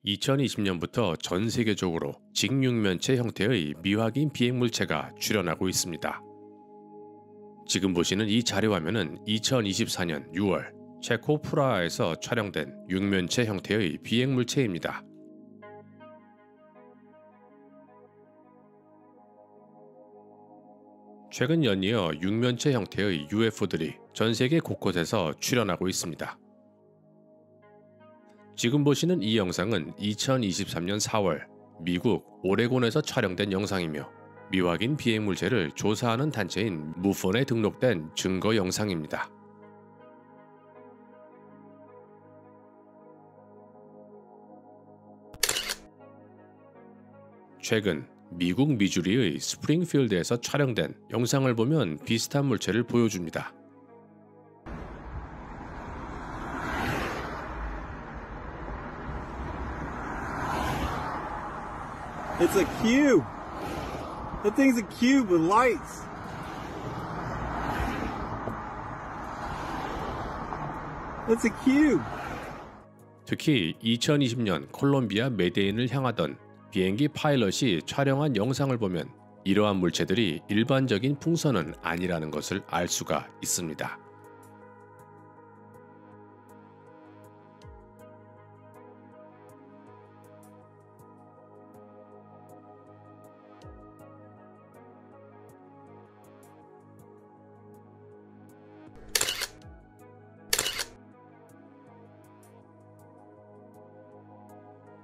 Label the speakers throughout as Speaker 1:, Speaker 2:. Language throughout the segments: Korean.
Speaker 1: 2020년부터 전 세계적으로 직육면체 형태의 미확인 비행물체가 출현하고 있습니다. 지금 보시는 이 자료화면은 2024년 6월 체코 프라하에서 촬영된 육면체 형태의 비행물체입니다. 최근 연이어 육면체 형태의 UFO들이 전 세계 곳곳에서 출현하고 있습니다. 지금 보시는 이 영상은 2023년 4월 미국 오레곤에서 촬영된 영상이며 미확인 비행물체를 조사하는 단체인 무폰에 등록된 증거 영상입니다. 최근 미국 미주리의 스프링필드에서 촬영된 영상을 보면 비슷한 물체를 보여줍니다.
Speaker 2: It's a cube. That thing's a cube with lights. That's a cube.
Speaker 1: 특히 2020년 콜롬비아 메데인을 향하던 비행기 파일럿이 촬영한 영상을 보면 이러한 물체들이 일반적인 풍선은 아니라는 것을 알 수가 있습니다.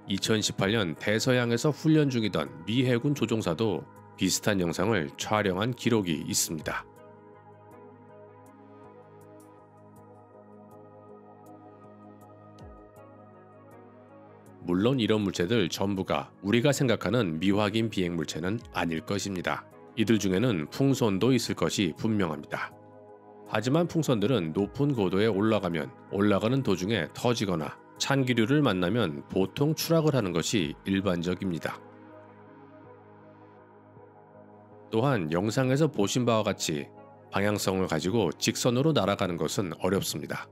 Speaker 1: (2018년) 대서양에서 훈련 중이던 미 해군 조종사도 비슷한 영상을 촬영한 기록이 있습니다. 물론 이런 물체들 전부가 우리가 생각하는 미확인 비행물체는 아닐 것입니다. 이들 중에는 풍선도 있을 것이 분명합니다. 하지만 풍선들은 높은 고도에 올라가면 올라가는 도중에 터지거나 찬기류를 만나면 보통 추락을 하는 것이 일반적입니다. 또한 영상에서 보신 바와 같이 방향성을 가지고 직선으로 날아가는 것은 어렵습니다.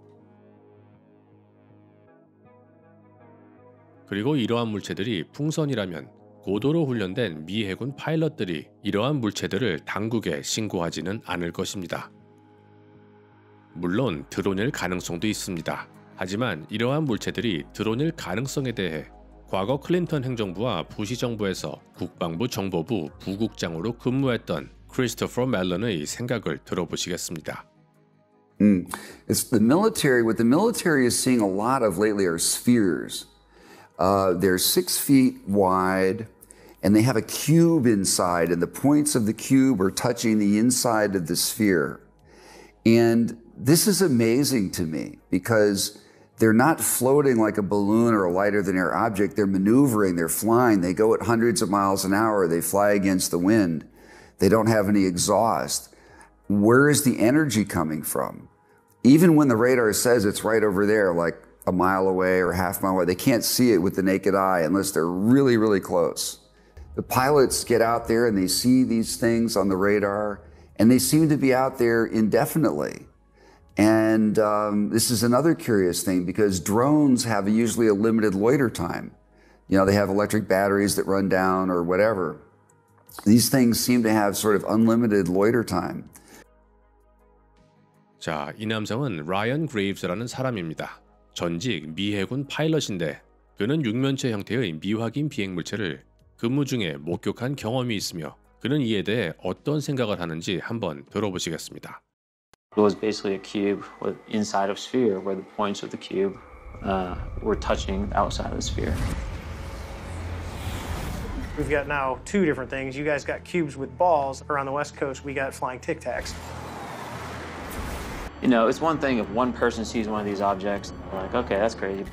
Speaker 1: 그리고 이러한 물체들이 풍선이라면 고도로 훈련된 미 해군 파일럿들이 이러한 물체들을 당국에 신고하지는 않을 것입니다. 물론 드론일 가능성도 있습니다. 하지만 이러한 물체들이 드론일 가능성에 대해 과거 클린턴 행정부와 부시 정부에서 국방부 정보부 부국장으로 근무했던 크리스토퍼 멜런의 생각을 들어보시겠습니다.
Speaker 3: It's the military. What the military is seeing a lot of lately are spheres. They're 6 feet wide, and they have a cube inside, and the points of the cube are touching the inside of the sphere. And this is amazing to me because they're not floating like a balloon or a lighter than air object. They're maneuvering, they're flying, they go at hundreds of miles an hour, they fly against the wind. They don't have any exhaust. Where is the energy coming from? Even when the radar says it's right over there, like a mile away or half mile away, they can't see it with the naked eye unless they're really, really close. The pilots get out there and they see these things on the radar, and they seem to be out there indefinitely. And this is another curious thing because drones have usually a limited loiter time. You know, they have electric batteries that run down or whatever. These things seem to have sort of unlimited loiter time.
Speaker 1: 자, 이 남성은 라이언 그레이브스라는 사람입니다. 전직 미 해군 파일럿인데 그는 육면체 형태의 미확인 비행물체를 근무 중에 목격한 경험이 있으며 그는 이에 대해 어떤 생각을 하는지 한번 들어보시겠습니다.
Speaker 4: It was basically a cube with inside of a sphere where the points of the cube were touching outside of the sphere.
Speaker 5: We've got now two different things. You guys got cubes with balls. Around the West Coast, we got flying Tic Tacs.
Speaker 4: You know, it's one thing if one person sees one of these objects, they're like, okay, that's crazy.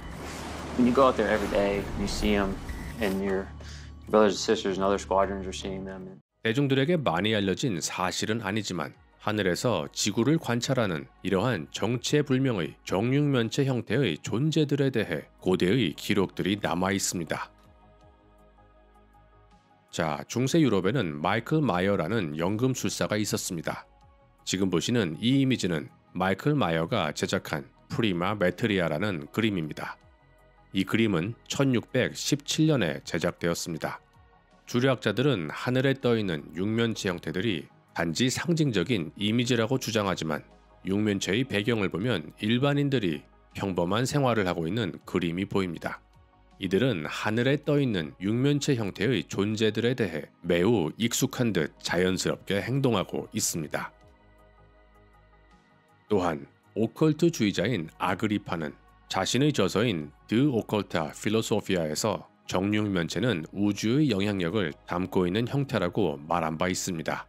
Speaker 4: When you go out there every day, and you see them, and your brothers and sisters and other squadrons are seeing them.
Speaker 1: 대중들에게 많이 알려진 사실은 아니지만 하늘에서 지구를 관찰하는 이러한 정체불명의 정육면체 형태의 존재들에 대해 고대의 기록들이 남아 있습니다. 자, 중세 유럽에는 마이클 마이어라는 연금술사가 있었습니다. 지금 보시는 이 이미지는 마이클 마이어가 제작한 프리마 메트리아라는 그림입니다. 이 그림은 1617년에 제작되었습니다. 주류학자들은 하늘에 떠있는 육면체 형태들이 단지 상징적인 이미지라고 주장하지만 육면체의 배경을 보면 일반인들이 평범한 생활을 하고 있는 그림이 보입니다. 이들은 하늘에 떠있는 육면체 형태의 존재들에 대해 매우 익숙한 듯 자연스럽게 행동하고 있습니다. 또한 오컬트주의자인 아그리파는 자신의 저서인 The Occulta Philosophia에서 정육면체는 우주의 영향력을 담고 있는 형태라고 말한 바 있습니다.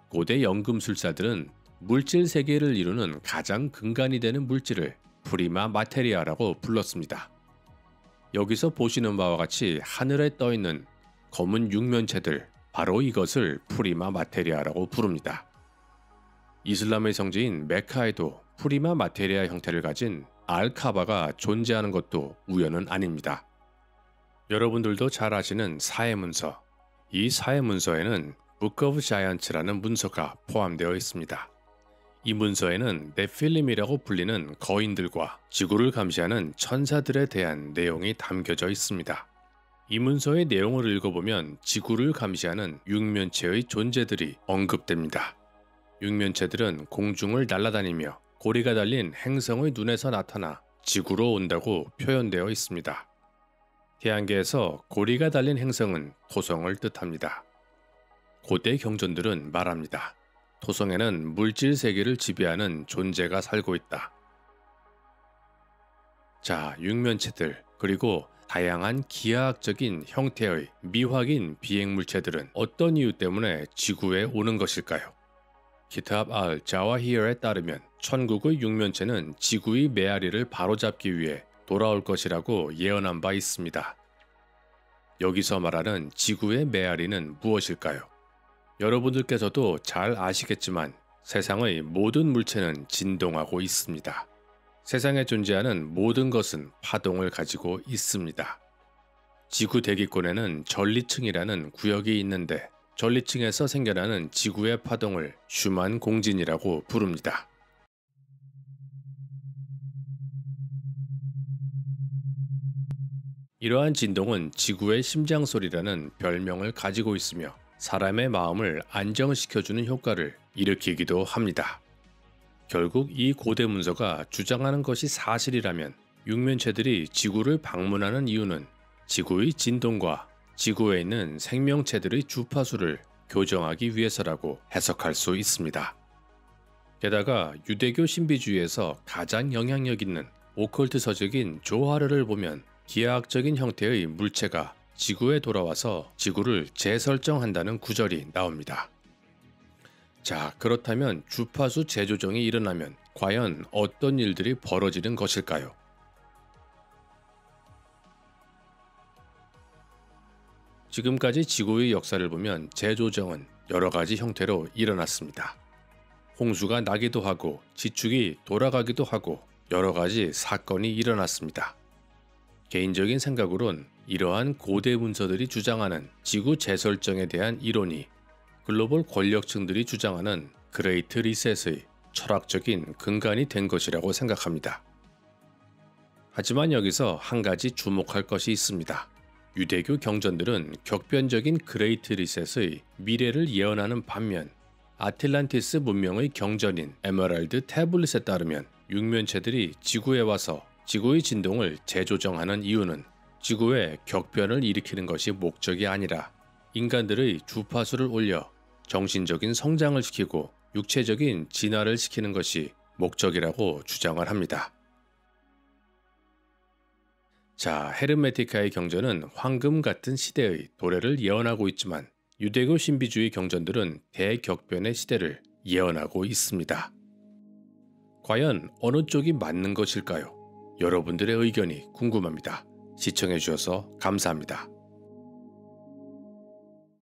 Speaker 1: 고대 연금술사들은 물질 세계를 이루는 가장 근간이 되는 물질을 프리마 마테리아라고 불렀습니다. 여기서 보시는 바와 같이 하늘에 떠있는 검은 육면체들, 바로 이것을 프리마 마테리아라고 부릅니다. 이슬람의 성지인 메카에도 프리마 마테리아 형태를 가진 알카바가 존재하는 것도 우연은 아닙니다. 여러분들도 잘 아시는 사해문서, 이 사해문서에는 Book of Giants라는 문서가 포함되어 있습니다. 이 문서에는 네필림이라고 불리는 거인들과 지구를 감시하는 천사들에 대한 내용이 담겨져 있습니다. 이 문서의 내용을 읽어보면 지구를 감시하는 육면체의 존재들이 언급됩니다. 육면체들은 공중을 날아다니며 고리가 달린 행성의 눈에서 나타나 지구로 온다고 표현되어 있습니다. 태양계에서 고리가 달린 행성은 토성을 뜻합니다. 고대 경전들은 말합니다. 토성에는 물질 세계를 지배하는 존재가 살고 있다. 자, 육면체들 그리고 다양한 기하학적인 형태의 미확인 비행물체들은 어떤 이유 때문에 지구에 오는 것일까요? 키탑 알-자와히르에 따르면 천국의 육면체는 지구의 메아리를 바로잡기 위해 돌아올 것이라고 예언한 바 있습니다. 여기서 말하는 지구의 메아리는 무엇일까요? 여러분들께서도 잘 아시겠지만 세상의 모든 물체는 진동하고 있습니다. 세상에 존재하는 모든 것은 파동을 가지고 있습니다. 지구 대기권에는 전리층이라는 구역이 있는데 전리층에서 생겨나는 지구의 파동을 슈만 공진이라고 부릅니다. 이러한 진동은 지구의 심장소리라는 별명을 가지고 있으며 사람의 마음을 안정시켜주는 효과를 일으키기도 합니다. 결국 이 고대 문서가 주장하는 것이 사실이라면 육면체들이 지구를 방문하는 이유는 지구의 진동과 지구에 있는 생명체들의 주파수를 교정하기 위해서라고 해석할 수 있습니다. 게다가 유대교 신비주의에서 가장 영향력 있는 오컬트 서적인 조하르를 보면 기하학적인 형태의 물체가 지구에 돌아와서 지구를 재설정한다는 구절이 나옵니다. 자, 그렇다면 주파수 재조정이 일어나면 과연 어떤 일들이 벌어지는 것일까요? 지금까지 지구의 역사를 보면 재조정은 여러 가지 형태로 일어났습니다. 홍수가 나기도 하고 지축이 돌아가기도 하고 여러 가지 사건이 일어났습니다. 개인적인 생각으론 이러한 고대 문서들이 주장하는 지구 재설정에 대한 이론이 글로벌 권력층들이 주장하는 그레이트 리셋의 철학적인 근간이 된 것이라고 생각합니다. 하지만 여기서 한 가지 주목할 것이 있습니다. 유대교 경전들은 격변적인 그레이트 리셋의 미래를 예언하는 반면 아틀란티스 문명의 경전인 에메랄드 태블릿에 따르면 육면체들이 지구에 와서 지구의 진동을 재조정하는 이유는 지구에 격변을 일으키는 것이 목적이 아니라 인간들의 주파수를 올려 정신적인 성장을 시키고 육체적인 진화를 시키는 것이 목적이라고 주장을 합니다. 자, 헤르메티카의 경전은 황금 같은 시대의 도래를 예언하고 있지만 유대교 신비주의 경전들은 대격변의 시대를 예언하고 있습니다. 과연 어느 쪽이 맞는 것일까요? 여러분들의 의견이 궁금합니다. 시청해 주셔서 감사합니다.